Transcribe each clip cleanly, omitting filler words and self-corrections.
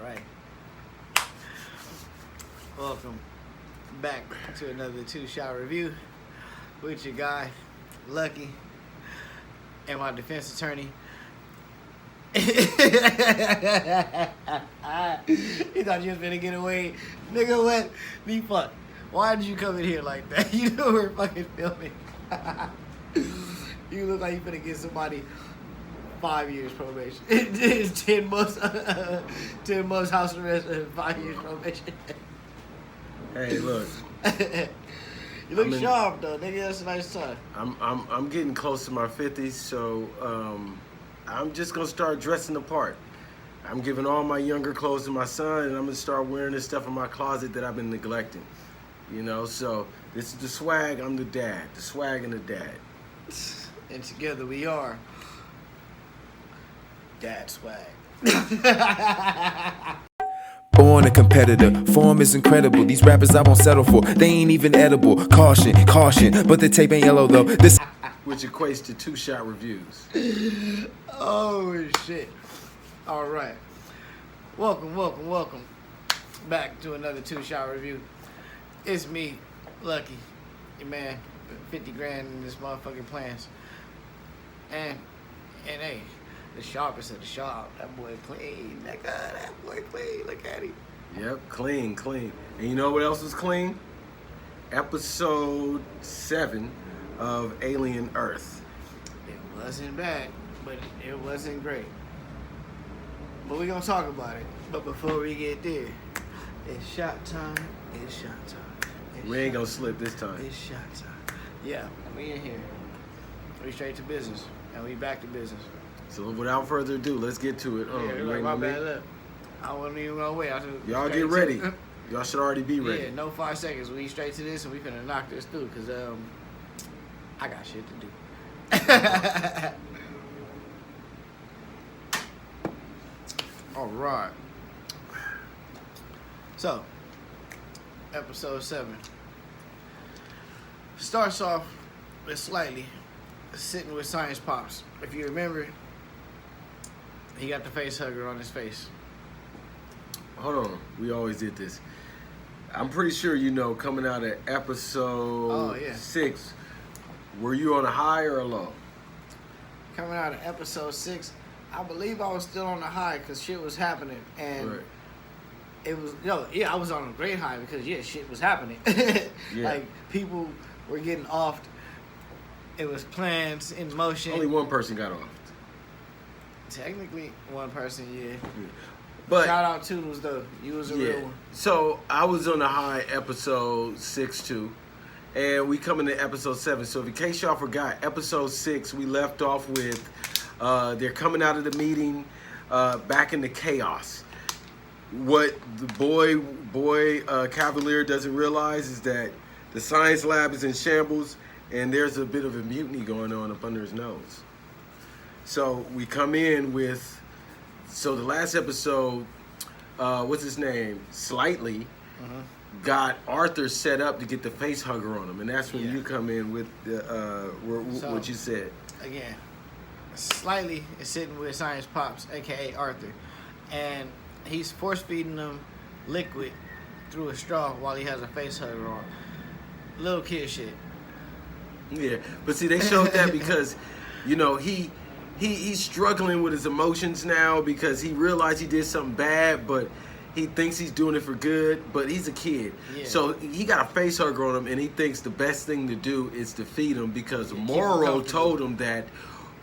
right. Welcome back to another 2shot review with your guy, Lucky, and my defense attorney. He thought you was gonna get away. Nigga, what? Be fucked. Why did you come in here like that? You know we're fucking filming. You look like you finna get somebody 5 years probation. 10 months, 10 months house arrest and 5 years probation. Hey, look. You look sharp though, nigga. That's a nice time. I'm getting close to my 50s, so I'm just gonna start dressing the part. I'm giving all my younger clothes to my son, and I'm gonna start wearing this stuff in my closet that I've been neglecting. You know, so this is the swag. I'm the dad. The swag and the dad. And together we are Dad Swag. Born a competitor, form is incredible. These rappers I won't settle for, they ain't even edible. Caution, caution, but the tape ain't yellow though. This which equates to 2shot Reviewz. Oh shit. Alright. Welcome back to another 2shot review. It's me, Lucky, your man, 50 grand in this motherfucking plans. And hey, the sharpest of the sharp. That boy clean. That boy clean. Look at him. Yep, clean. And you know what else was clean? Episode 7 of Alien Earth. It wasn't bad, but it wasn't great. But we're gonna talk about it. But before we get there, it's shot time. We ain't gonna slip this time. It's shot time. Yeah, we in here. We straight to business, and we back to business. So without further ado, let's get to it. Yeah, like my bad luck. I wasn't even gonna wait. Y'all get ready. Y'all should already be ready. Yeah, no 5 seconds. We straight to this, and we finna knock this through, cause I got shit to do. All right. So, episode 7 starts off with Slightly sitting with Science Pops. If you remember, he got the face hugger on his face. Hold on, we always did this. I'm pretty sure you know, coming out of episode 6, were you on a high or a low? Coming out of episode 6, I believe I was still on the high because shit was happening. And right. It was, I was on a great high because, shit was happening. Like, people were getting offed. It was plans in motion. Only one person got offed. Technically, one person, yeah. But shout out Toodles, though. You was a real one. So, I was on the high episode 6, too. And we come into episode 7. So, in case y'all forgot, episode 6, we left off with they're coming out of the meeting back into chaos. What the boy Cavalier doesn't realize is that the science lab is in shambles and there's a bit of a mutiny going on up under his nose. So we come in with, so the last episode, what's his name? Slightly got Arthur set up to get the face hugger on him, and that's when you come in with what you said. Again, Slightly is sitting with Science Pops, aka Arthur, and he's force feeding him liquid through a straw while he has a face hugger on. Little kid shit. Yeah, but see, they showed that because, he's struggling with his emotions now because he realized he did something bad, but he thinks he's doing it for good, but he's a kid. Yeah. So he got a face hugger on him, and he thinks the best thing to do is to feed him because Morrow told him that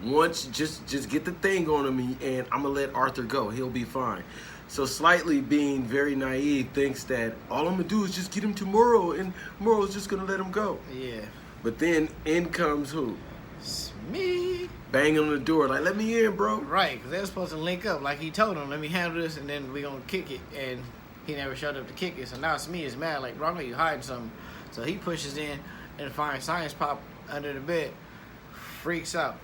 once, just get the thing on him, and I'm going to let Arthur go. He'll be fine. So Slightly, being very naive, thinks that all I'm going to do is just get him to Morrow, and Morrow's just going to let him go. Yeah. But then in comes who? It's me. Banging on the door, like, let me in, bro. Right, because they were supposed to link up. Like, he told him, let me handle this, and then we going to kick it. And he never showed up to kick it. So now Smee is mad, like, bro, I know you hiding something. So he pushes in and finds Science Pop under the bed. Freaks out.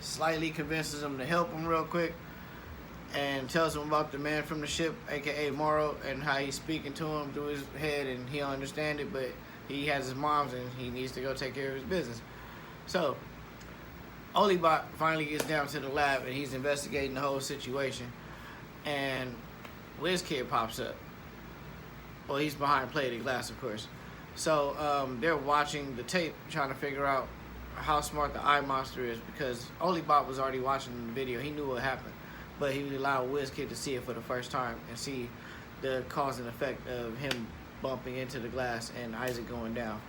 Slightly convinces him to help him real quick. And tells him about the man from the ship, a.k.a. Morrow, and how he's speaking to him through his head, and he don't understand it, but he has his mom's, and he needs to go take care of his business. So, Olibot finally gets down to the lab, and he's investigating the whole situation. And WizKid pops up. Well, he's behind plated glass, of course. So they're watching the tape, trying to figure out how smart the eye monster is, because Olibot was already watching the video. He knew what happened, but he allowed WizKid to see it for the first time and see the cause and effect of him bumping into the glass and Isaac going down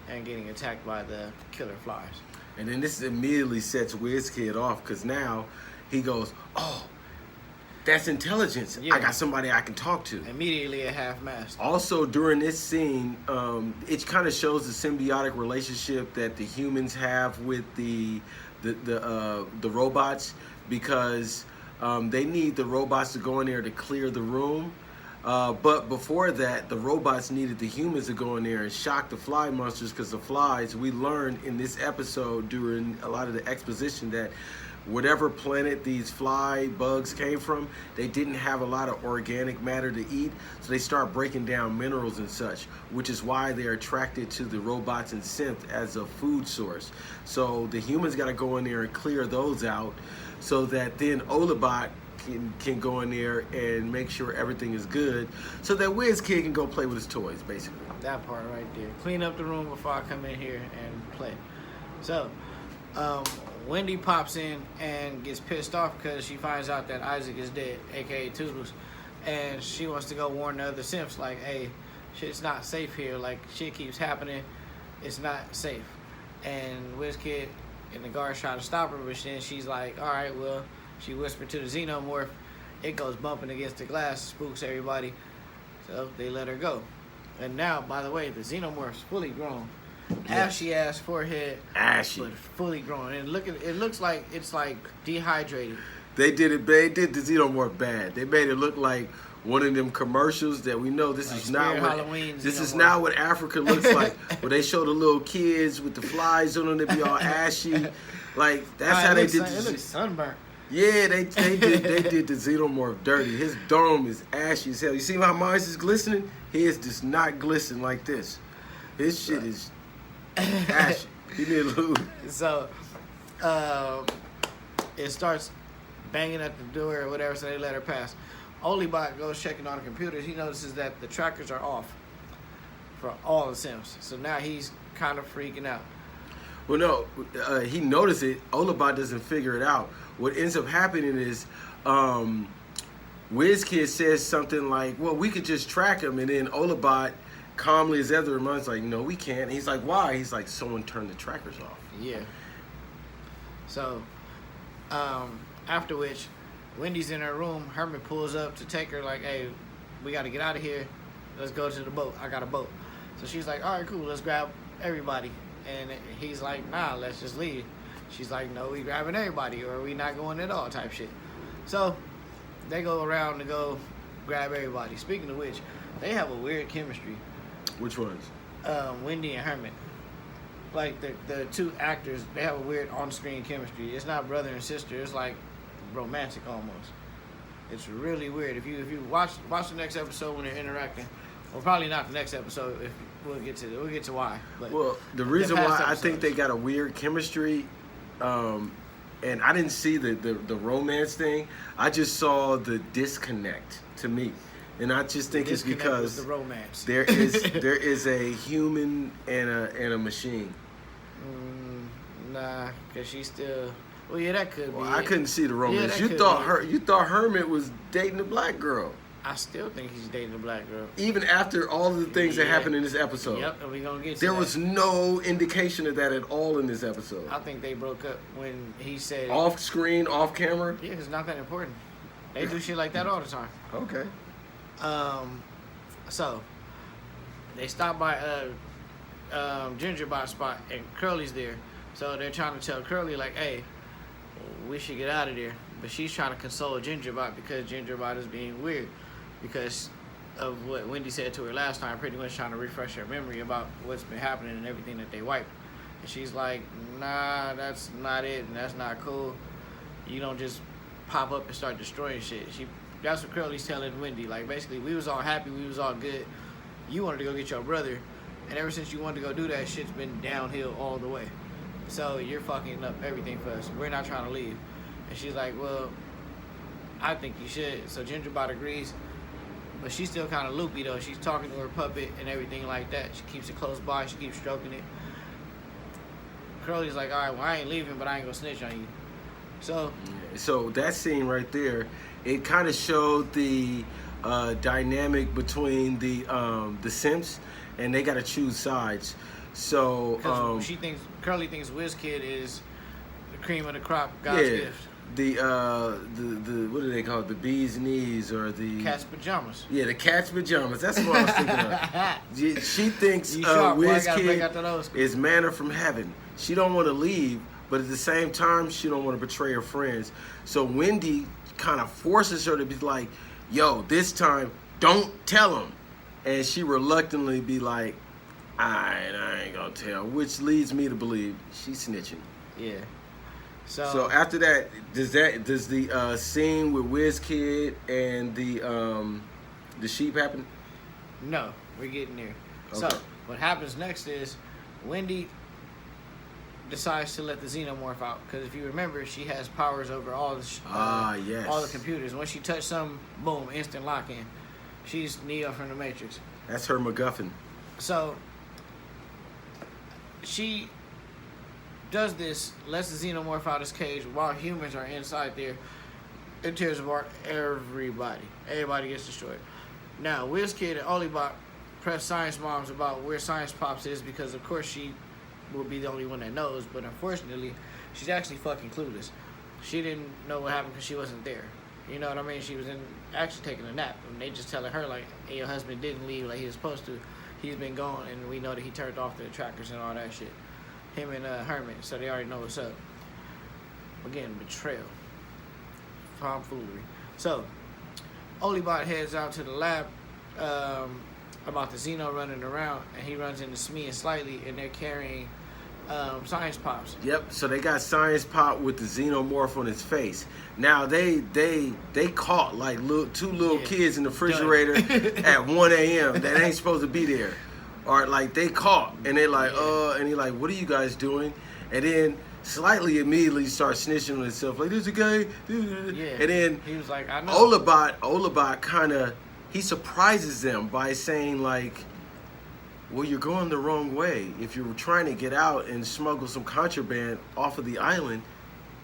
and getting attacked by the killer flies. And then this immediately sets WizKid off, because now he goes, oh, that's intelligence. Yeah. I got somebody I can talk to. Immediately at half-mast. Also, during this scene, it kind of shows the symbiotic relationship that the humans have with the robots, because they need the robots to go in there to clear the room. But before that, the robots needed the humans to go in there and shock the fly monsters, because the flies, we learned in this episode during a lot of the exposition that whatever planet these fly bugs came from, they didn't have a lot of organic matter to eat, so they start breaking down minerals and such, which is why they're attracted to the robots and synth as a food source. So the humans got to go in there and clear those out, so that then Olibot can go in there and make sure everything is good, so that WizKid can go play with his toys, basically. That part right there. Clean up the room before I come in here and play. So, Wendy pops in and gets pissed off because she finds out that Isaac is dead, aka Toodles, and she wants to go warn the other Synths, like, hey, shit's not safe here, like, shit keeps happening, it's not safe. And WizKid and the guards try to stop her, but then she's like, alright, well, she whispered to the Xenomorph, it goes bumping against the glass, spooks everybody, so they let her go. And now, by the way, the Xenomorph's fully grown. Ashy ass forehead, ashy, but fully grown. And it looks like it's like dehydrated. They did it. They did the Xenomorph bad. They made it look like one of them commercials that we know this Like is not what Halloween, this is Xenomorph. not what Africa looks like. Where they show the little kids with the flies on them, they be all ashy. Like that's how they did. It looks sunburnt. Yeah, they did the Xenomorph dirty. His dome is ashy as hell. You see how mine is glistening? His does not glisten like this. His shit is ashy. He need a little. So, it starts banging at the door or whatever, so they let her pass. Olibot goes checking on the computers. He notices that the trackers are off for all the Sims. So now he's kind of freaking out. Well, no, he noticed it. Olibot doesn't figure it out. What ends up happening is WizKid says something like, well, we could just track him. And then Olibot calmly as ever reminds, like, no, we can't. And he's like, why? He's like, someone turned the trackers off. Yeah. So, after which, Wendy's in her room. Hermit pulls up to take her, like, hey, we got to get out of here. Let's go to the boat. I got a boat. So she's like, all right, cool. Let's grab everybody. And he's like, nah, let's just leave. She's like, no, we grabbing everybody or we not going at all type shit. So they go around to go grab everybody. Speaking of which, they have a weird chemistry. Which ones? Wendy and Hermit. Like the two actors, they have a weird on-screen chemistry. It's not brother and sister. It's like romantic almost. It's really weird. If you watch the next episode when they're interacting, well, probably not the next episode. If we'll get to why. But well, the reason why I think they got a weird chemistry, and I didn't see the romance thing. I just saw the disconnect to me, and I just think it's because the romance. there is a human and a machine. Nah, cause she's still. Well, yeah, that could Well, be. I couldn't see the romance. Yeah, You thought Hermit was dating a black girl. I still think he's dating a black girl. Even after all of the things that Yeah. happened in this episode. Yep, and we gonna get to There that. was no indication of that at all in this episode. I think they broke up when he said. Off screen, off camera? Yeah, it's not that important. They do shit like that all the time. Okay. So they stop by Gingerbot spot and Curly's there. So they're trying to tell Curly like, hey, we should get out of there. But she's trying to console Gingerbot because Gingerbot is being weird because of what Wendy said to her last time, pretty much trying to refresh her memory about what's been happening and everything that they wiped. And she's like, nah, that's not it, and that's not cool. You don't just pop up and start destroying shit. That's what Curly's telling Wendy. Like, basically, we was all happy, we was all good. You wanted to go get your brother, and ever since you wanted to go do that, shit's been downhill all the way. So you're fucking up everything for us. We're not trying to leave. And she's like, well, I think you should. So Gingerbot agrees, But she's still kind of loopy though. She's talking to her puppet and everything like that. She keeps it close by. She keeps stroking it. Curly's like, all right, well, I ain't leaving, but I ain't gonna snitch on you. So that scene right there, it kind of showed the dynamic between the Synths, and they got to choose sides. So Curly thinks WizKid is the cream of the crop, God's gift. The what do they call it? The bee's knees or the cat's pajamas. Yeah, the cat's pajamas. That's what I was thinking of. She thinks WizKid is manna from heaven. She don't want to leave, but at the same time, she don't want to betray her friends. So Wendy kind of forces her to be like, "Yo, this time, don't tell him," and she reluctantly be like, I ain't gonna tell," which leads me to believe she's snitching. Yeah. So after that, does the scene with WizKid and the sheep happen? No, we're getting there. Okay. So what happens next is Wendy decides to let the xenomorph out because if you remember, she has powers over all the all the computers. Once she touches something, boom, instant lock in. She's Neo from the Matrix. That's her MacGuffin. So she does this, lets the xenomorph out his cage while humans are inside there. It tears apart everybody. Everybody gets destroyed. Now, WizKid and Olibot press Science Moms about where Science Pops is because, of course, she will be the only one that knows. But unfortunately, she's actually fucking clueless. She didn't know what happened because she wasn't there. You know what I mean? She was actually taking a nap. And they just telling her, like, hey, your husband didn't leave like he was supposed to. He's been gone, and we know that he turned off the trackers and all that shit. Him and Hermit, so they already know what's up. Again, betrayal. Tomfoolery. So, Olibot heads out to the lab about the Xeno running around, and he runs into Smee and Slightly, and they're carrying Science Pops. Yep, so they got Science Pop with the xenomorph on his face. Now, they caught like two little kids in the refrigerator at 1 a.m. that ain't supposed to be there. Or like they caught and they're like, and he like, what are you guys doing? And then Slightly immediately starts snitching on himself, like, there's a guy. Yeah. And then he was like, I know. Olibot kind of, he surprises them by saying like, well, you're going the wrong way. If you're trying to get out and smuggle some contraband off of the island,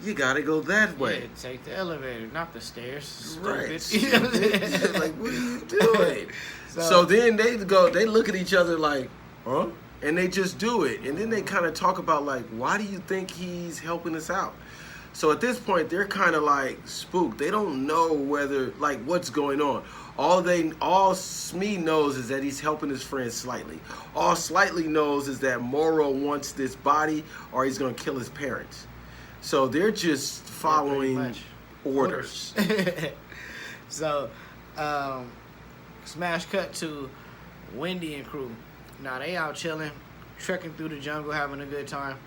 you gotta go that way. Yeah, take the elevator, not the stairs. Right. Like, what are you doing? So then they look at each other like, huh? And they just do it. And then they kind of talk about like, why do you think he's helping us out? So at this point, they're kind of like spooked. They don't know whether, like, what's going on. All Smee knows is that he's helping his friend Slightly. All Slightly knows is that Morrow wants this body or he's going to kill his parents. So they're just following orders. So, smash cut to Wendy and crew. Now they out chilling, trekking through the jungle, having a good time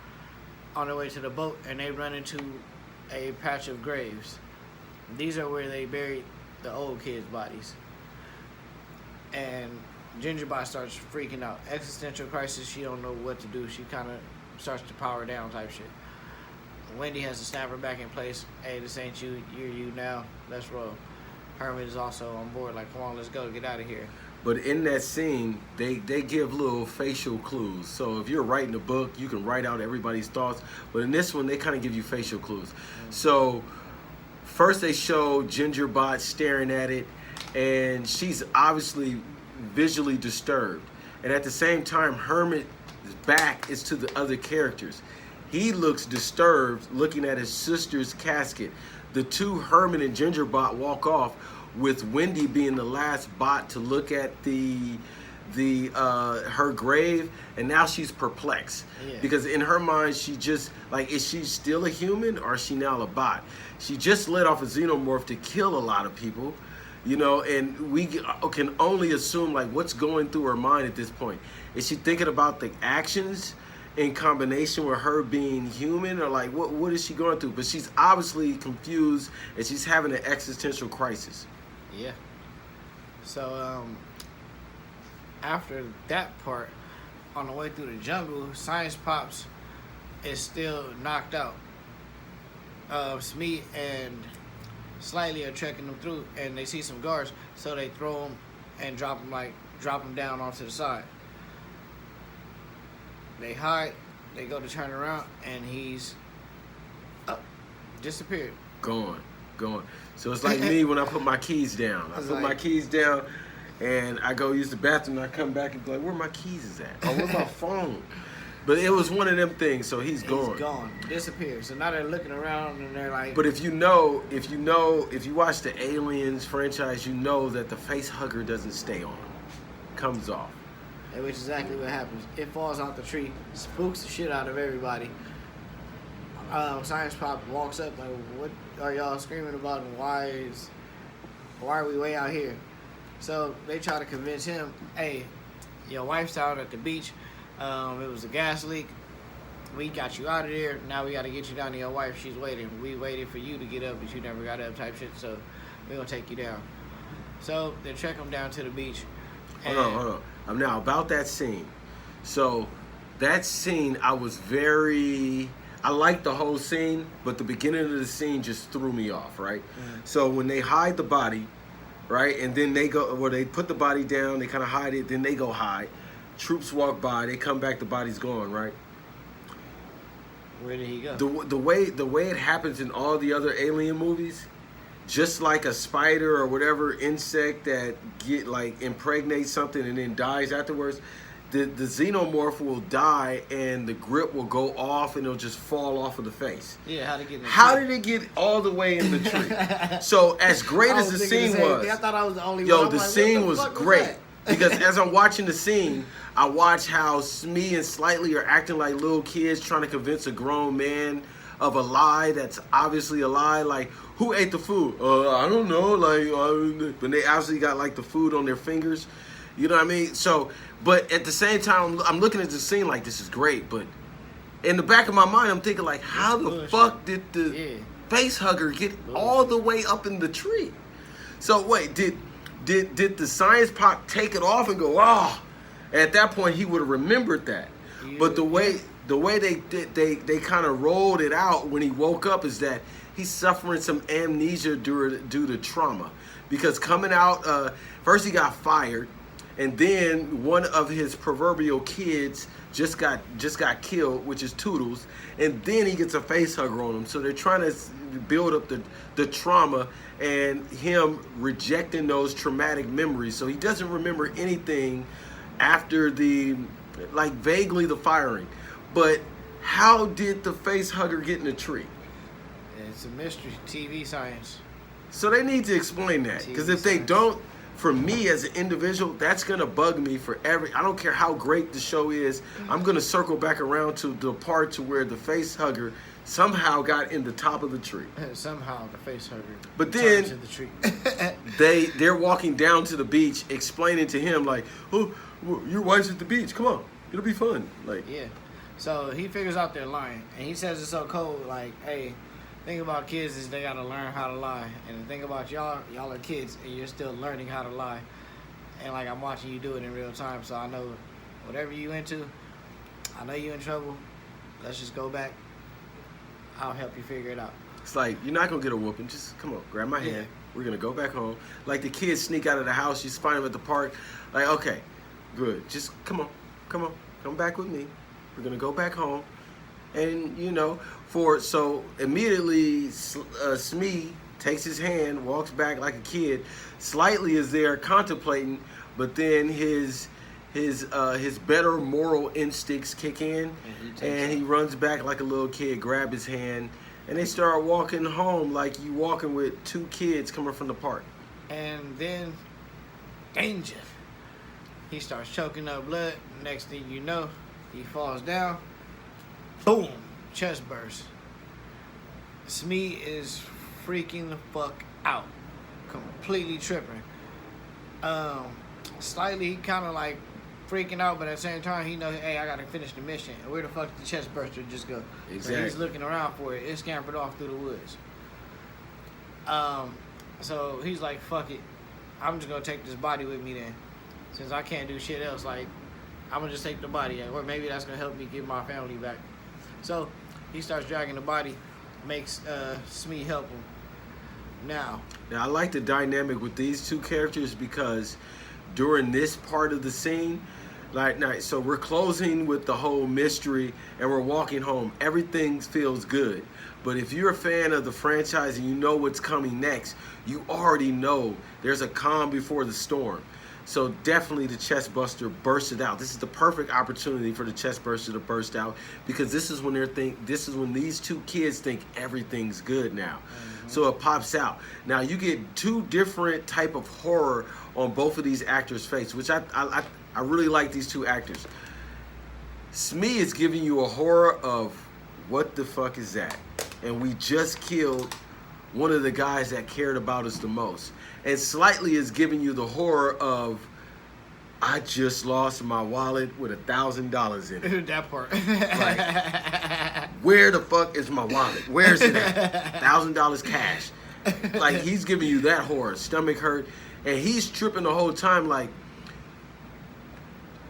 on their way to the boat, and they run into a patch of graves. These are where they buried the old kids' bodies. And Gingerbot starts freaking out. Existential crisis, she don't know what to do. She kind of starts to power down type shit. Wendy has to snap her back in place. Hey, this ain't you, you're you now. Let's roll. Hermit is also on board, like, come on, let's go, get out of here. But in that scene, they give little facial clues. So if you're writing a book, you can write out everybody's thoughts. But in this one, they kind of give you facial clues. Mm-hmm. So first they show Gingerbot staring at it, and she's obviously visually disturbed. And at the same time, Hermit's back is to the other characters. He looks disturbed looking at his sister's casket. The two, Hermit and Gingerbot, walk off, with Wendy being the last bot to look at her grave, and now she's perplexed. Yeah. Because in her mind, she just, like, is she still a human or is she now a bot? She just let off a xenomorph to kill a lot of people, you know, and we can only assume, like, what's going through her mind at this point. Is she thinking about the actions in combination with her being human, or like what is she going through? But she's obviously confused and she's having an existential crisis. Yeah. So after that part, on the way through the jungle, Science Pops is still knocked out. Smee and Slightly are trekking them through, and they see some guards, so they throw them and drop him down onto the side. They hide. They go to turn around, and he's up, disappeared. Gone. So it's like me when I put my keys down. I put my keys down, and I go use the bathroom, and I come back and be like, where my keys is at? Oh, where's my phone? But it was one of them things, so he's gone. He's gone. Disappeared. So now they're looking around, and they're like... But if you watch the Aliens franchise, you know that the face hugger doesn't stay on. Comes off. Which is exactly what happens. It falls out the tree, spooks the shit out of everybody. Science Pop walks up like, what are y'all screaming about, and why are we way out here? So they try to convince him, hey, your wife's out at the beach. It was a gas leak. We got you out of there. Now we got to get you down to your wife. She's waiting. We waited for you to get up, but you never got up type shit. So we're going to take you down. So they trek him down to the beach. Hold on. I'm now about that scene. So that scene, I liked the whole scene, but the beginning of the scene just threw me off, right? Mm-hmm. So when they hide the body, right, and then they put the body down, they kind of hide it, then they go hide. Troops walk by, they come back, the body's gone, right? Where did he go? The way it happens in all the other Alien movies, just like a spider or whatever insect that impregnates something and then dies afterwards, the xenomorph will die and the grip will go off and it'll just fall off of the face. Yeah, how did it get all the way in the tree? So as great as the scene was, I thought I was the only one. The scene was great. Because as I'm watching the scene, I watch how Smee and Slightly are acting like little kids trying to convince a grown man of a lie that's obviously a lie. Like, who ate the food? I don't know. When they obviously got the food on their fingers. You know what I mean? So, but at the same time, I'm looking at the scene like, this is great. But in the back of my mind, I'm thinking like, how the fuck did the face hugger get all the way up in the tree? So wait, did the Science Pop take it off and go, oh? At that point, he would have remembered that. Yeah, but the way they kind of rolled it out when he woke up is that he's suffering some amnesia due to trauma. Because coming out, first he got fired, and then one of his proverbial kids just got killed, which is Toodles, and then he gets a face hugger on him. So they're trying to build up the trauma and him rejecting those traumatic memories. So he doesn't remember anything after vaguely the firing. But how did the face hugger get in the tree? It's a mystery. TV science. So they need to explain that. Because if they don't, for me as an individual, that's going to bug me I don't care how great the show is, I'm going to circle back around to the part to where the face hugger somehow got in the top of the tree. Somehow the face hugger. But then to the tree. they're walking down to the beach explaining to him like, oh, your wife's at the beach. Come on. It'll be fun. Yeah. So he figures out they're lying. And he says it's so cold, like, hey, thing about kids is they gotta learn how to lie. And the thing about y'all are kids and you're still learning how to lie. And I'm watching you do it in real time, so I know whatever you into, I know you're in trouble. Let's just go back. I'll help you figure it out. It's like, you're not gonna get a whooping. Just come on, grab my hand. We're gonna go back home. Like the kids sneak out of the house, you find them at the park. Like, okay, good. Just come on, back with me. We're gonna go back home. And so immediately Smee takes his hand, walks back like a kid. Slightly is there contemplating, but then his better moral instincts kick in, and he runs back like a little kid, grab his hand, and they start walking home like you walking with two kids coming from the park. And then, danger. He starts choking up blood. Next thing you know, he falls down. Boom. Chest burst. Smee is freaking the fuck out. Completely tripping. Slightly kind of freaking out, but at the same time, he knows, hey, I gotta finish the mission. And where the fuck did the chest burster just go? Exactly. So he's looking around for it. It scampered off through the woods. So he's like, fuck it. I'm just gonna take this body with me then. Since I can't do shit else, I'm gonna just take the body. Or maybe that's gonna help me get my family back. So he starts dragging the body, makes Smee help him. Now I like the dynamic with these two characters because during this part of the scene. So we're closing with the whole mystery and we're walking home. Everything feels good. But if you're a fan of the franchise and you know what's coming next, you already know there's a calm before the storm. So definitely the chest buster bursted out. This is the perfect opportunity for the chest burster to burst out, because this is when these two kids think everything's good now. So it pops out. Now you get two different type of horror on both of these actors' face, which I really like these two actors. Smee is giving you a horror of what the fuck is that? And we just killed one of the guys that cared about us the most. And Slightly is giving you the horror of, I just lost my wallet with $1,000 in it. That part. Like, where the fuck is my wallet? Where's it at? $1,000 cash. Like, he's giving you that horror. Stomach hurt. And he's tripping the whole time like,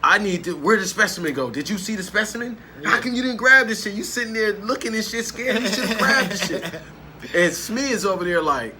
where did the specimen go? Did you see the specimen? Yeah. How come you didn't grab this shit? You sitting there looking and shit scared. You should have grabbed this shit. And Smee is over there like,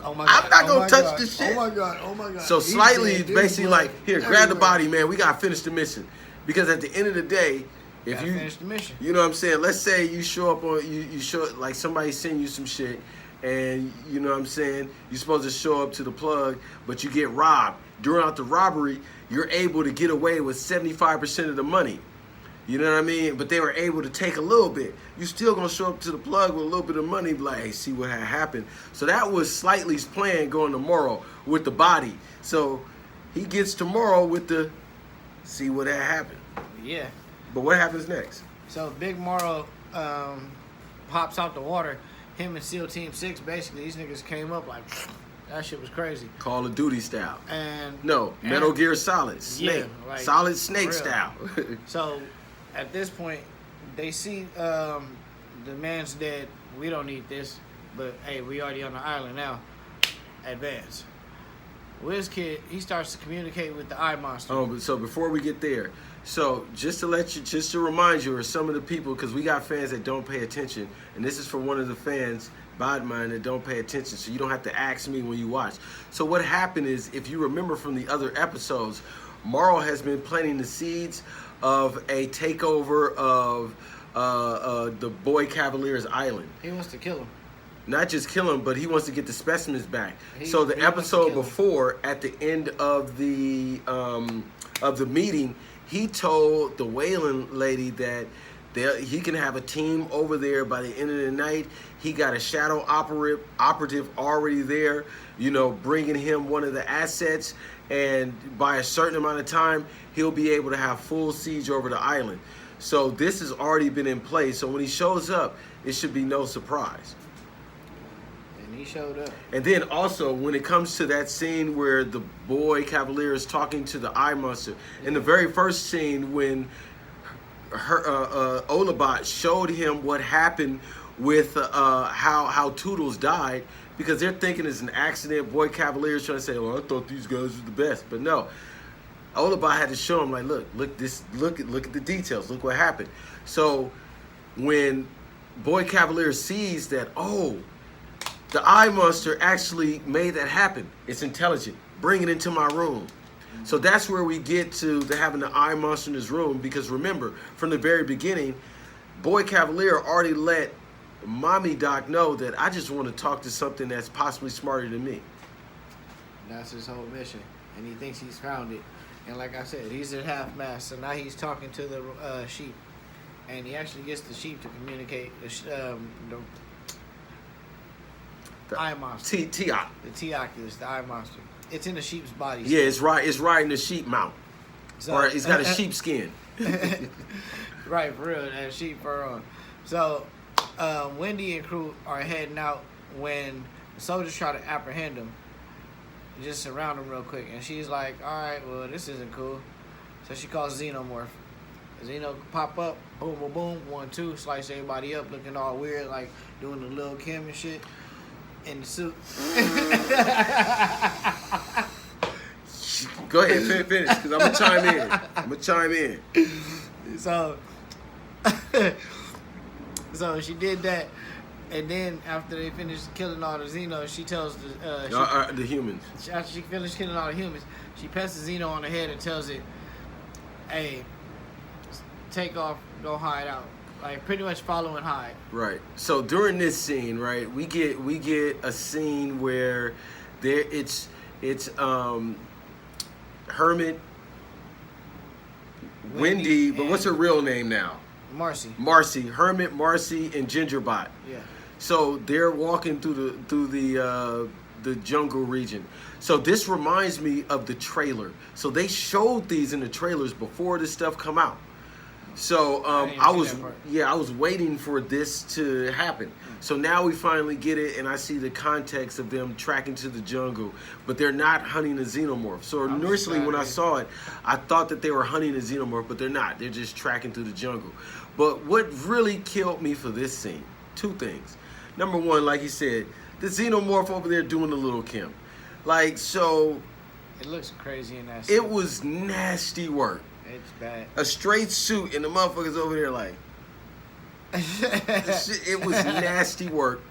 oh my God, I'm not going to touch this shit. Oh my God. So Slightly basically like, here, grab the body, man. We got to finish the mission. Because at the end of the day, if you finish the mission. You know what I'm saying? Let's say you show up on, you show, like somebody send you some shit, and you know what I'm saying? You're supposed to show up to the plug, but you get robbed. During the robbery, you're able to get away with 75% of the money. You know what I mean? But they were able to take a little bit. You still gonna show up to the plug with a little bit of money, be like, hey, see what had happened. So that was Slightly's plan going to Morrow with the body. So he gets to Morrow with the see what had happened. Yeah. But what happens next? So Big Morrow pops out the water. Him and SEAL Team 6, basically, these niggas came up like, that shit was crazy. Call of Duty style. And Metal Gear Solid. Snake. Yeah, like, Solid Snake style. So at this point, they see the man's dead. We don't need this. But, hey, we already on the island now. Advance. WizKid, he starts to communicate with the eye monster. Oh, but so before we get there, so just to remind you, or some of the people, because we got fans that don't pay attention, and this is for one of the fans, Bodmine, that don't pay attention, so you don't have to ask me when you watch. So what happened is, if you remember from the other episodes, Morrow has been planting the seeds of a takeover of the Boy Cavalier's island. He wants to kill him. Not just kill him, but he wants to get the specimens back. So the episode before, at the end of the meeting, he told the Weyland lady that he can have a team over there by the end of the night. He got a shadow operative already there, you know, bringing him one of the assets, and by a certain amount of time, he'll be able to have full siege over the island. So this has already been in place. So when he shows up, it should be no surprise. He showed up. And then also, when it comes to that scene where the Boy Cavalier is talking to the eye monster, in the very first scene when Olabot showed him what happened with how Toodles died, because they're thinking it's an accident. Boy Cavalier is trying to say, "Oh, I thought these guys were the best," but no. Olabot had to show him, like, look at the details. Look what happened. So when Boy Cavalier sees that, oh, the eye monster actually made that happen. It's intelligent. Bring it into my room. So that's where we get to having the eye monster in his room, because remember, from the very beginning, Boy Cavalier already let Mommy Doc know that I just want to talk to something that's possibly smarter than me. That's his whole mission. And he thinks he's found it. And like I said, he's at half-mast, so now he's talking to the sheep. And he actually gets the sheep to communicate the eye monster. T-Oc. The T-Oculus, the eye monster. It's in the sheep's body. Yeah, it's riding the sheep mount. So, or it's got a sheep skin. Right, for real, that sheep fur on. So, Wendy and crew are heading out when the soldiers try to apprehend him. Just surround him real quick. And she's like, alright, well, this isn't cool. So she calls Xenomorph. Xeno pop up, boom, boom, boom, 1, 2, slice everybody up, looking all weird, like doing the Lil' Kim and shit. In the suit. Go ahead, finish, because I'm going to chime in. So she did that, And then after they finish killing all the Xenos, she tells the humans. After she finishes killing all the humans, she pats the Xeno on the head and tells it, "Hey, take off, go hide out." Like pretty much following Hyde. Right. So during this scene, right, we get a scene where it's Hermit, Wendy, but what's her real name now? Marcy, Hermit, Marcy, and Gingerbot. Yeah. So they're walking through the jungle region. So this reminds me of the trailer. So they showed these in the trailers before this stuff come out. So I was waiting for this to happen. So now we finally get it, and I see the context of them tracking to the jungle, but they're not hunting the xenomorph. So initially when I saw it, I thought that they were hunting the xenomorph, but they're not. They're just tracking through the jungle. But what really killed me for this scene, two things. Number one, like you said, the xenomorph over there doing the little Kim. Like, so... It looks crazy in that suit. It was nasty work. It's bad. A straight suit and the motherfuckers over there like... It was nasty work.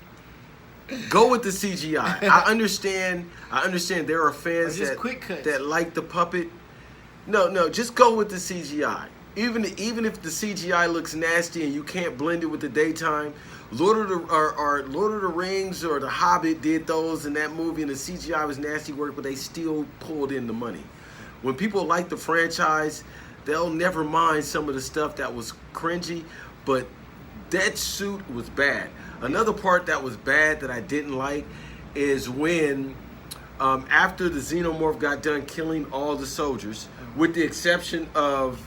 Go with the CGI. I understand there are fans that like the puppet. No, just go with the CGI. Even if the CGI looks nasty and you can't blend it with the daytime, Lord of the Rings or The Hobbit did those in that movie, and the CGI was nasty work, but they still pulled in the money. When people like the franchise, they'll never mind some of the stuff that was cringy, but that suit was bad. Another part that was bad that I didn't like is when, after the xenomorph got done killing all the soldiers, with the exception of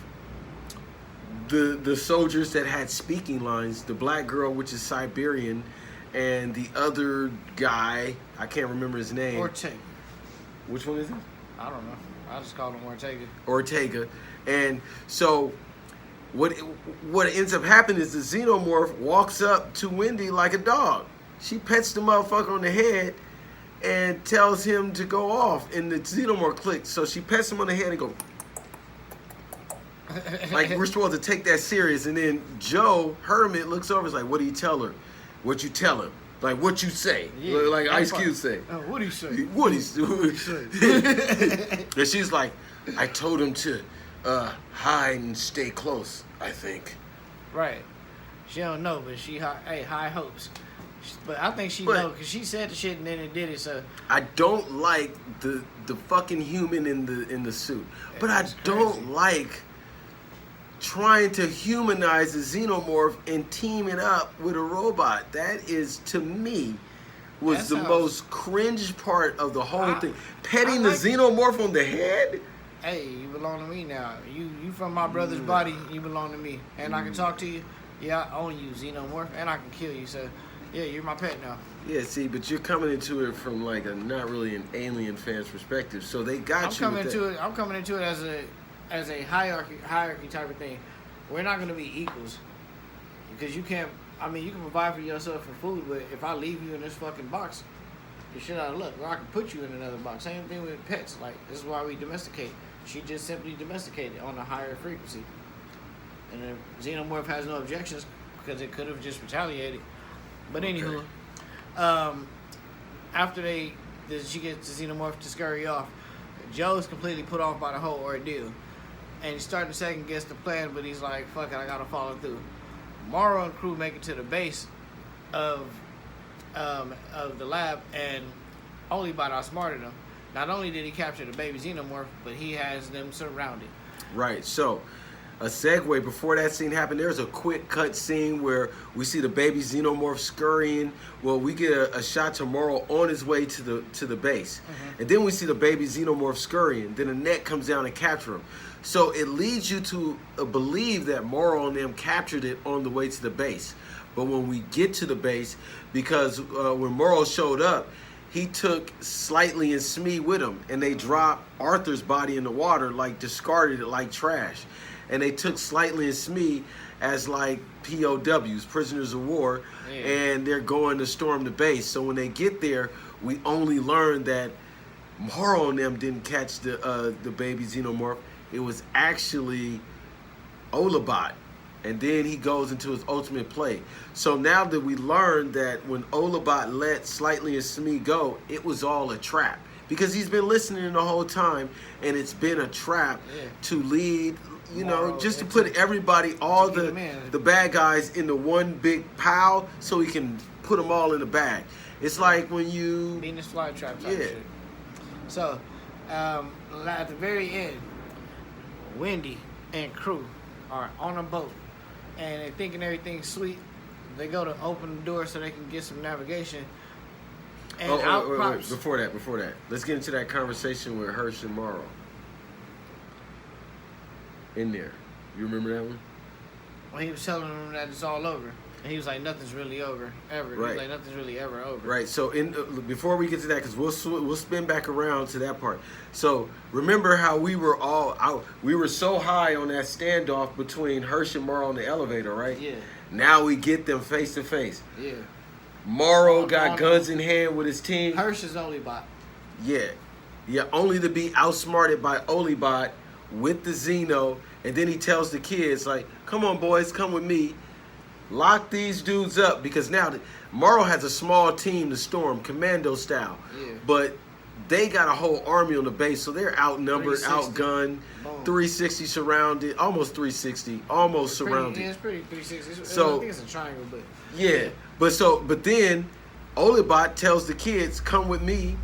the soldiers that had speaking lines, the black girl, which is Siberian, and the other guy, I can't remember his name. Ortega. Which one is it? I don't know. I just called him Ortega. And so what ends up happening is the xenomorph walks up to Wendy like a dog. She pets the motherfucker on the head and tells him to go off, and the xenomorph clicks. So she pets him on the head and go... Like, we're supposed to take that serious. And then Joe, Hermit, looks over and is like, what do you tell her? What you tell him? Like, what you say? Yeah, like Ice Cube say. What do you say? What do you say? And she's like, I told him to hide and stay close, I think. Right. She don't know, but high hopes. But I think she knows, because she said the shit and then it did it, so. I don't like the fucking human in the suit. But I don't like trying to humanize the xenomorph and team it up with a robot. That is, to me, was the most cringe part of the whole thing. Petting the xenomorph on the head? Hey, you belong to me now. You from my brother's body, you belong to me. And I can talk to you. Yeah, I own you, xenomorph, and I can kill you. So, yeah, you're my pet now. Yeah, see, but you're coming into it from like a not really an alien fan's perspective. So they got I'm coming into it as a hierarchy type of thing. We're not gonna be equals, because you can't. I mean, you can provide for yourself for food, but if I leave you in this fucking box, you shit out of luck. Or I can put you in another box. Same thing with pets. Like, this is why we domesticate. She just simply domesticated on a higher frequency, and the xenomorph has no objections because it could have just retaliated. But anywho, after she gets the xenomorph to scurry off, Joe's completely put off by the whole ordeal. And he's starting to second guess the plan, but he's like, fuck it, I gotta follow through. Morrow and crew make it to the base of the lab, and only by outsmarted them. Not only did he capture the baby xenomorph, but he has them surrounded. Right, so a segue before that scene happened, there's a quick cut scene where we see the baby xenomorph scurrying. Well, we get a shot to Morrow on his way to the base. And then we see the baby xenomorph scurrying. Then the net comes down and capture him. So it leads you to believe that Morrow and them captured it on the way to the base. But when we get to the base, because when Morrow showed up, he took Slightly and Smee with him, and they dropped Arthur's body in the water, like discarded it like trash. And they took Slightly and Smee as like POWs, prisoners of war, and they're going to storm the base. So when they get there, we only learn that Morrow and them didn't catch the baby xenomorph. It was actually Olabot And then he goes into his ultimate play. So now that we learned that when Olabot let Slightly and Smee go, it was all a trap. Because he's been listening the whole time, and it's been a trap to lead, just to put everybody, all the bad guys into one big pile so he can put them all in the bag. It's like when you... Venus flytrap type shit. So, at the very end, Wendy and crew are on a boat. And they're thinking everything's sweet. They go to open the door so they can get some navigation. And wait. Before that. Let's get into that conversation with Hirsch and Morrow. In there. You remember that one? Well, he was telling them that it's all over. And he was like, nothing's really over, ever. Right. He was like, nothing's really ever over. Right. So before we get to that, because we'll spin back around to that part. So remember how we were all out. We were so high on that standoff between Hirsch and Morrow in the elevator, right? Yeah. Now we get them face to face. Yeah. Morrow got guns in hand with his team. Hirsch is Olibot. Yeah, only to be outsmarted by Olibot with the Xeno, and then he tells the kids, like, come on, boys, come with me. Lock these dudes up, because now Morrow has a small team to storm, commando style. Yeah. But they got a whole army on the base, so they're outnumbered, outgunned, 360 surrounded, almost 360, almost surrounded. It's pretty 360. So, I think it's a triangle, but... Yeah, but then Olibot tells the kids, come with me,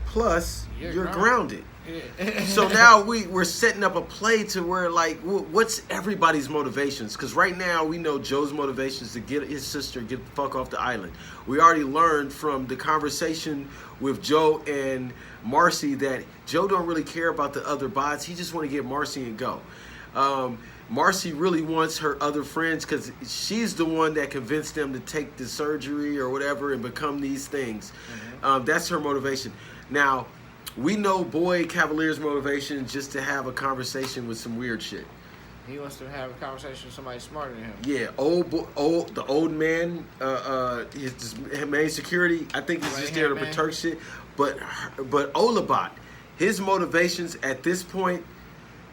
plus you're grounded. Yeah. So now we're setting up a play to where, like, what's everybody's motivations? Because right now we know Joe's motivations to get his sister, get the fuck off the island. We already learned from the conversation with Joe and Marcy that Joe don't really care about the other bots. He just want to get Marcy and go. Marcy really wants her other friends because she's the one that convinced them to take the surgery or whatever and become these things. Mm-hmm. That's her motivation. Now, we know Boy Cavalier's motivation is just to have a conversation with some weird shit. He wants to have a conversation with somebody smarter than him. Yeah, the old man, his main security, I think he's just there to protect shit. But Olibot, his motivations at this point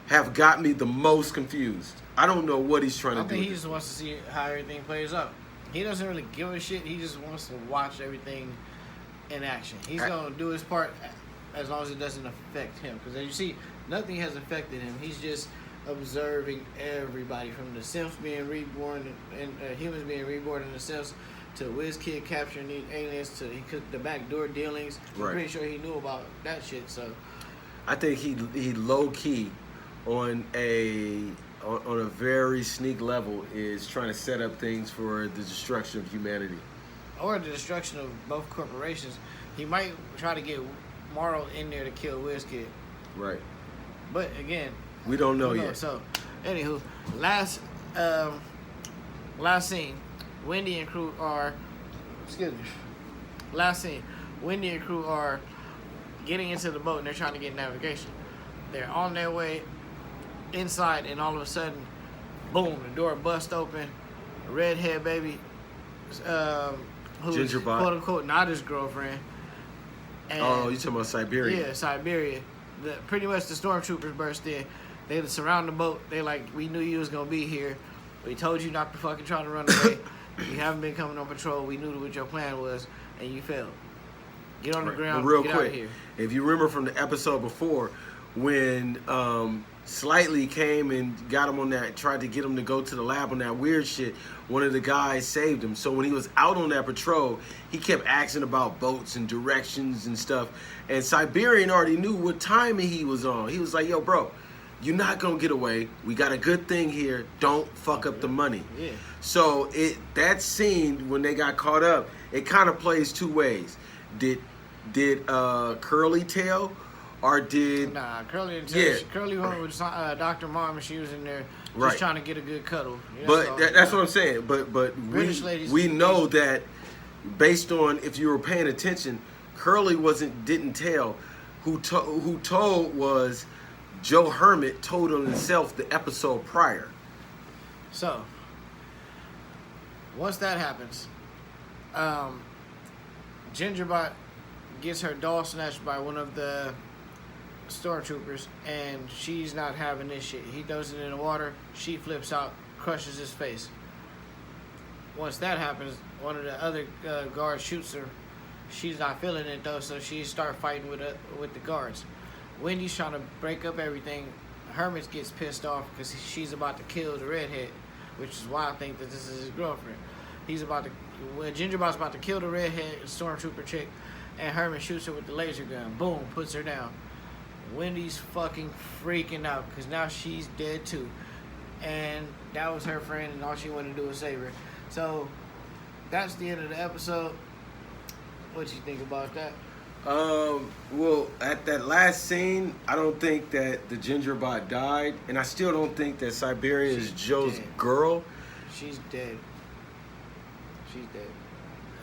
have got me the most confused. I don't know what he's trying to do. I think he just wants to see how everything plays out. He doesn't really give a shit. He just wants to watch everything in action. He's going to do his part as long as it doesn't affect him. Because as you see, nothing has affected him. He's just observing everybody from the Synths being reborn and humans being reborn in the Synths to WizKid capturing these aliens to the backdoor dealings. I'm pretty sure he knew about that shit. So I think he low key on a very sneak level is trying to set up things for the destruction of humanity. Or the destruction of both corporations. He might try to get Morrow in there to kill WizKid. Right. But again, we don't know yet. So, anywho, last scene, Wendy and crew are getting into the boat and they're trying to get navigation. They're on their way inside, and all of a sudden, boom, the door busts open. A redhead baby, who's quote unquote not his girlfriend. And you talking about Siberia? Yeah, Siberia. Pretty much the stormtroopers burst in. They surround the boat. They like, we knew you was gonna be here. We told you not to fucking try to run away. You haven't been coming on patrol. We knew what your plan was, and you failed. Get on the ground. Real get quick, out of here. If you remember from the episode before, when Slightly came and got him on that, tried to get him to go to the lab on that weird shit, one of the guys saved him. So when he was out on that patrol, he kept asking about boats and directions and stuff. And Siberian already knew what timing he was on. He was like, yo, bro, you're not going to get away. We got a good thing here. Don't fuck up the money. Yeah. So that scene, when they got caught up, it kind of plays two ways. Did Curly tell? Or did... Nah, Curly didn't tell. Yeah. Curly went with Dr. Mom, and she was in there just trying to get a good cuddle. But that's what I'm saying. But we know that based on, if you were paying attention, Curly didn't tell. Who told was Joe Hermit told on himself the episode prior. So, once that happens, Gingerbot gets her doll snatched by one of the stormtroopers, and she's not having this shit. He throws it in the water. She flips out. crushes his face. Once that happens, one of the other guards shoots her. She's not feeling it though, so she start fighting with the guards. Wendy's trying to break up everything. Hermit gets pissed off because she's about to kill the redhead, which is why I think that this is his girlfriend. When Gingerbot's about to kill the redhead stormtrooper chick, and Hermit shoots her with the laser gun. Boom, puts her down. Wendy's fucking freaking out because now she's dead too, and that was her friend, and all she wanted to do was save her. So that's the end of the episode. What you think about that? Well, at that last scene, I don't think that the Gingerbot died, and I still don't think that Siberia is Joe's girl. She's dead. She's dead.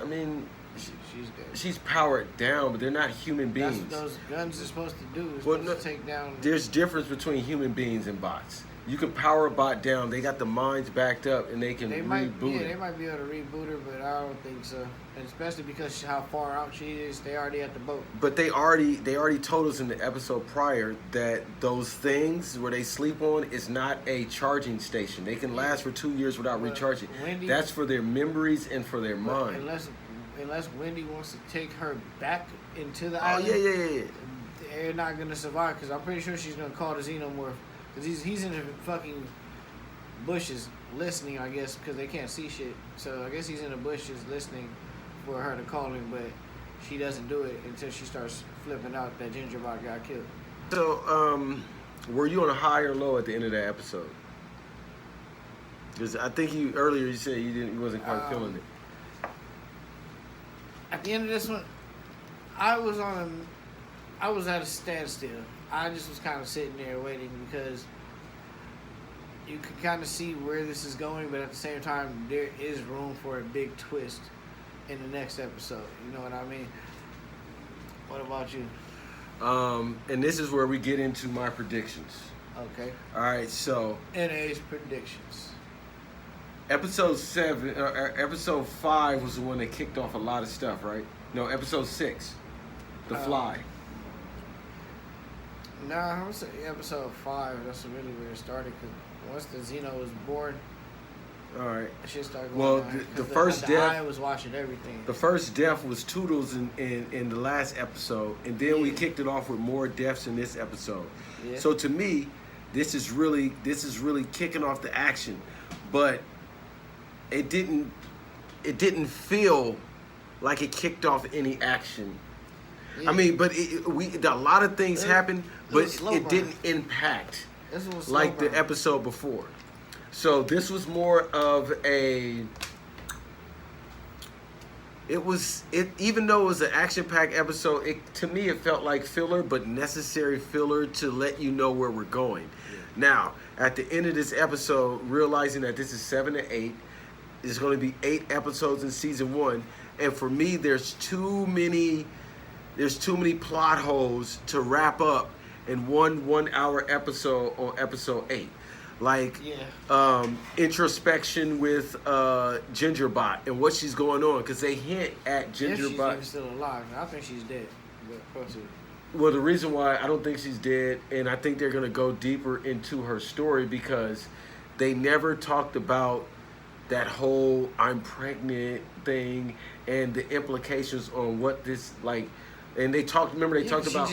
I mean, she's dead. She's powered down, but they're not human beings. That's what those guns are supposed to do. It's Well, supposed to take down. There's difference between human beings and bots. You can power a bot down. They got the minds backed up, and they can reboot it. They might be able to reboot her, but I don't think so. And especially because how far out she is, they already at the boat. But they already told us in the episode prior that those things where they sleep on is not a charging station. They can last for 2 years without recharging. That's for their memories and for their mind. Unless Wendy wants to take her back into the island. Yeah. They're not gonna survive because I'm pretty sure she's gonna call the Xenomorph. Because he's in the fucking bushes listening, I guess, because they can't see shit. So I guess he's in the bushes listening for her to call him, but she doesn't do it until she starts flipping out that Gingerbot got killed. So, were you on a high or low at the end of that episode? Because I think earlier you said you wasn't quite feeling it. At the end of this one, I was at a standstill. I just was kind of sitting there waiting because you could kind of see where this is going, but at the same time, there is room for a big twist in the next episode. You know what I mean? What about you? And this is where we get into my predictions. Okay. All right, so NA's predictions. Episode 5 was the one that kicked off a lot of stuff, right? No, episode 6, The Fly. Nah, I would say episode 5. That's really where it started. Cause once the Xeno was born, all right, shit started going well, on. the first death. I was watching everything. The first death was Toodles in the last episode, and then we kicked it off with more deaths in this episode. Yeah. So to me, this is really kicking off the action, but it didn't feel like it kicked off any action. Yeah. I mean, but a lot of things happened, but it didn't impact like the episode before. So this was more of even though it was an action-packed episode, to me it felt like filler, but necessary filler to let you know where we're going. Yeah. Now, at the end of this episode, realizing that this is 7 to 8, there's going to be 8 episodes in season 1, and for me, there's too many plot holes to wrap up in one hour episode on episode 8. Like introspection with Gingerbot and what she's going on, because they hint at Gingerbot. If she's even still alive. I think she's dead. Well, the reason why I don't think she's dead, and I think they're going to go deeper into her story, because they never talked about that whole I'm pregnant thing and the implications on what this, like, and they talked about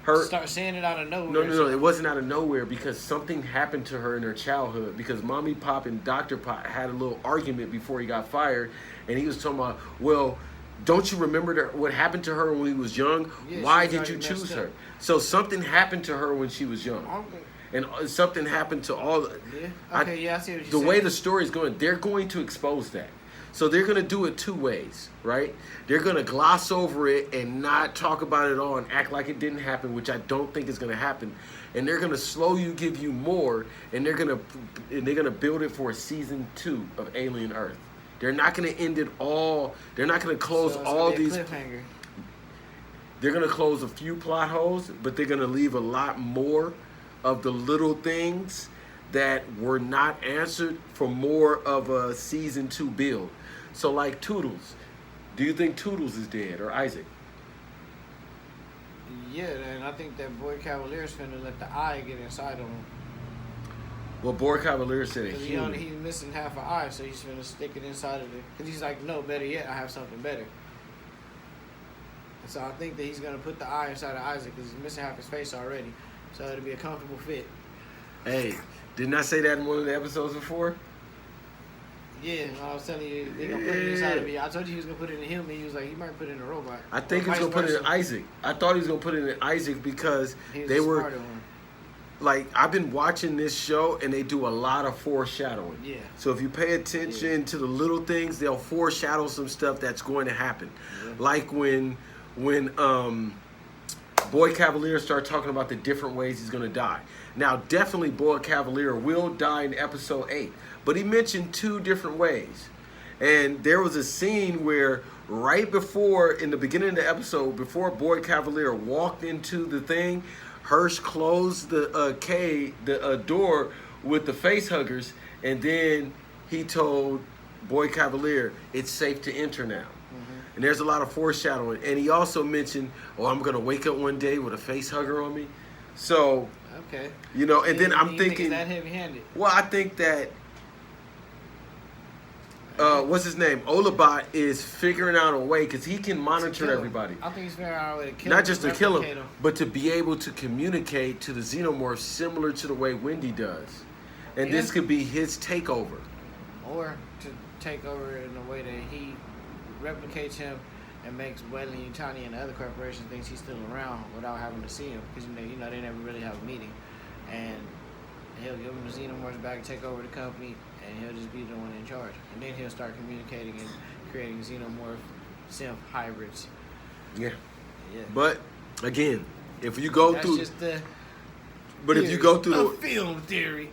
her start saying it out of nowhere. No, it wasn't out of nowhere, because something happened to her in her childhood, because Mommy Pop and Dr. Pop had a little argument before he got fired, and he was talking about, well, don't you remember what happened to her when we was young? Yeah, why did you choose her? So something happened to her when she was young. Okay. And something happened to all. Yeah. Okay. I see what you're saying. The way the story is going, they're going to expose that. So they're going to do it 2 ways, right? They're going to gloss over it and not talk about it all and act like it didn't happen, which I don't think is going to happen. And they're going to give you more, and they're going to build it for a season 2 of Alien Earth. They're not going to end it all. They're not going to close all these. Cliffhanger. They're going to close a few plot holes, but they're going to leave a lot more of the little things that were not answered for more of a season 2 build. So like Toodles. Do you think Toodles is dead, or Isaac? Yeah, and I think that boy Cavalier's finna let the eye get inside of him. Well, Boy Cavalier said a Because human. he's missing half an eye, so he's gonna stick it inside of it. Because he's like, no, better yet, I have something better. And so I think that he's gonna put the eye inside of Isaac because he's missing half his face already. So it'll be a comfortable fit. Hey, didn't I say that in one of the episodes before? Yeah, I was telling you, they're gonna put it inside of me. I told you he was gonna put it in him, and he was like, he might put it in a robot. I think Or he's gonna vice put it in versa. Isaac. I thought he was gonna put it in Isaac because He was they the were smarter one. like, I've been watching this show and they do a lot of foreshadowing. Yeah. So if you pay attention to the little things, they'll foreshadow some stuff that's going to happen. Yeah. Like when Boy Cavalier started talking about the different ways he's gonna die. Now, definitely Boy Cavalier will die in episode 8, but he mentioned 2 different ways. And there was a scene where right before, in the beginning of the episode, before Boy Cavalier walked into the thing, Hirsch closed the door with the face huggers, and then he told Boy Cavalier, it's safe to enter now. Mm-hmm. And there's a lot of foreshadowing. And he also mentioned, I'm going to wake up one day with a face hugger on me. So, Okay. you know, and then I'm You think thinking, it's that heavy-handed? well, I think that, what's his name? Olabot is figuring out a way, because he can monitor kill him. everybody. I think he's figuring out a way to kill Not him, just to kill replicate him, but to be able to communicate to the xenomorph similar to the way Wendy does. And Yeah. this could be his takeover. Or to take over in a way that he replicates him and makes Weyland-Yutani and the other corporations thinks he's still around without having to see him, because you know they never really have a meeting, and he'll give him the xenomorphs back, take over the company, and he'll just be the one in charge, and then he'll start communicating and creating xenomorph synth hybrids. Yeah. Yeah. But again, if you go That's through, just the but if you go through a the, film theory.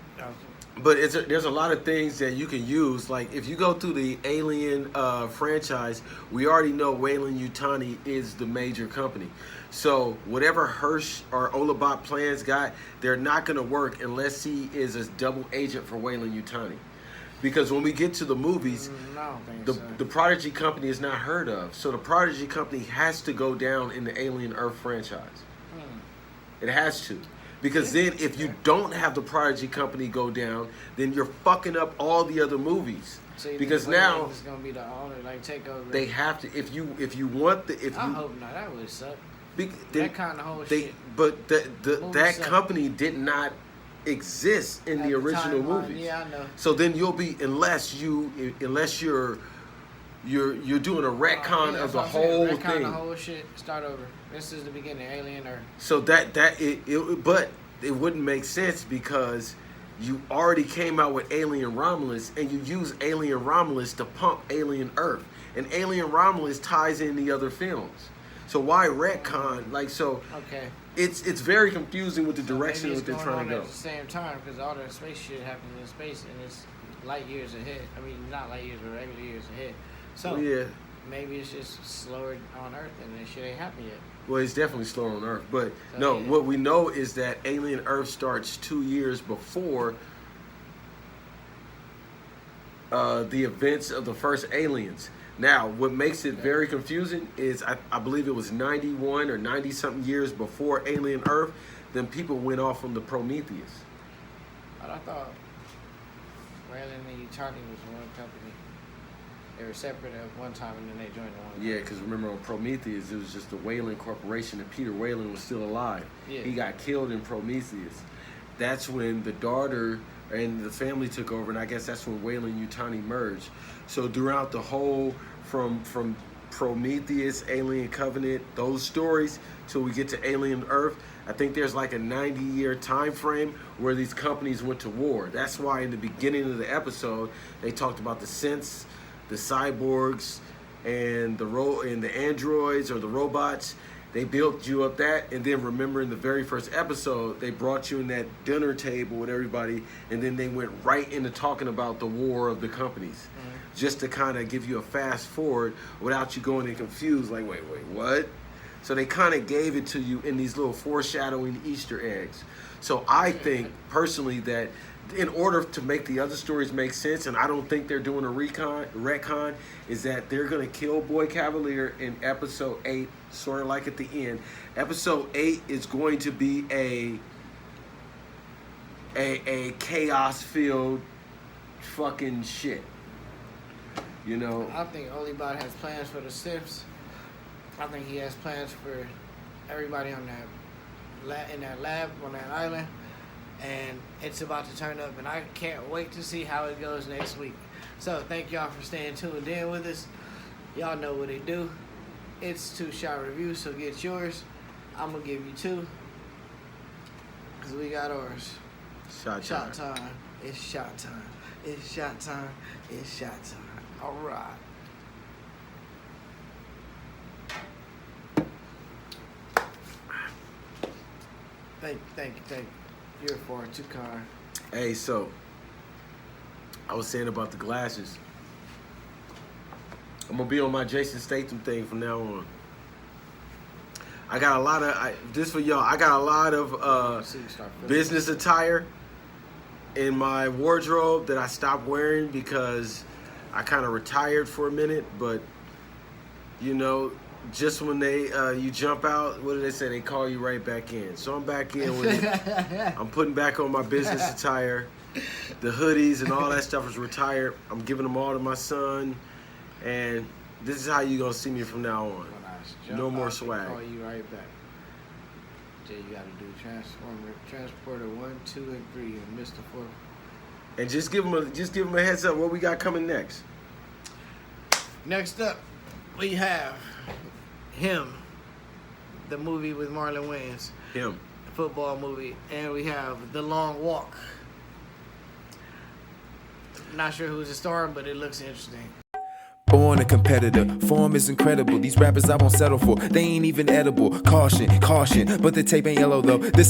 but there's a lot of things that you can use. Like if you go through the Alien franchise, we already know Weyland-Yutani is the major company. So whatever Hirsch or Olabot plans got, they're not going to work unless he is a double agent for Weyland-Yutani. Because when we get to the movies, No, I don't think so. the Prodigy Company is not heard of. So the Prodigy Company has to go down in the Alien Earth franchise. It has to. Because then if you don't have the Prodigy Company go down, then you're fucking up all the other movies. So you Because think now Weyland is gonna be the owner, like take over. they have to, if you want the, if I you, hope not. That would suck. then That kind of whole they, shit. but that suck. company did not exist in At the original timeline, movies. Yeah, I know. So then you'll be, unless you're doing a retcon Yeah, of that's the what I'm saying. whole Retcon thing. the whole shit. Start over. This is the beginning. Alien Earth. So but it wouldn't make sense because you already came out with Alien Romulus and you use Alien Romulus to pump Alien Earth, and Alien Romulus ties in the other films. So why retcon? Like, so Okay. it's very confusing with the So direction maybe that it's they're going trying to on go. at the same time because all the space shit happens in space and it's light years ahead. I mean, not light years, but regular years ahead. So Yeah. maybe it's just slower on Earth and this shit ain't happened yet. Well, it's definitely slower on Earth, but So, no. yeah. What we know is that Alien Earth starts 2 years before the events of the first Aliens. Now, what makes it very confusing is I believe it was 91 or 90 something years before Alien Earth. Then people went off on the Prometheus. But I thought Weyland-Yutani was one company. They were separate at one time and then they joined the one. Yeah, because remember on Prometheus, it was just the Weyland Corporation and Peter Weyland was still alive. Yeah. He got killed in Prometheus. That's when the daughter and the family took over, and I guess that's when Weyland-Yutani merged. So throughout the whole, from Prometheus, Alien Covenant, those stories, till we get to Alien Earth, I think there's like a 90-year time frame where these companies went to war. That's why in the beginning of the episode, they talked about the Synths, the cyborgs, and the androids or the robots. They built you up that, and then remember in the very first episode, they brought you in that dinner table with everybody, and then they went right into talking about the war of the companies, just to kind of give you a fast forward without you going in confused, like, wait, what? So they kind of gave it to you in these little foreshadowing Easter eggs. So I think, personally, that in order to make the other stories make sense, and I don't think they're doing a retcon, is that they're going to kill Boy Cavalier in episode 8, sort of like at the end. Episode 8 is going to be a chaos-filled fucking shit. You know? I think Olibot has plans for the Synths. I think he has plans for everybody on that in that lab on that island, and it's about to turn up, and I can't wait to see how it goes next week. So thank y'all for staying tuned in with us. Y'all know what they do. It's 2shot Reviewz, so get yours. I'm gonna give you 2 because we got ours. Shot time. It's shot time. It's shot time. It's shot time. All right. Thank you. You're for it, Tukar. Hey, so I was saying about the glasses. I'm gonna be on my Jason Statham thing from now on. I got a lot of this for y'all. I got a lot of business attire in my wardrobe that I stopped wearing because I kind of retired for a minute. But you know, just when they you jump out, what do they say? They call you right back in. So I'm back in with it. I'm putting back on my business attire. The hoodies and all that stuff is retired. I'm giving them all to my son, and this is how you gonna see me from now on. No more swag. Call you right back. Jay, you gotta do Transporter 1, 2, and 3, and Mr. 4. And just give them a heads up what we got coming next. Next up, we have Him, the movie with Marlon Wayans. Him. The football movie. And we have The Long Walk. Not sure who's the star, but it looks interesting. Born a competitor, form is incredible. These rappers I won't settle for, they ain't even edible. Caution, caution, but the tape ain't yellow though. This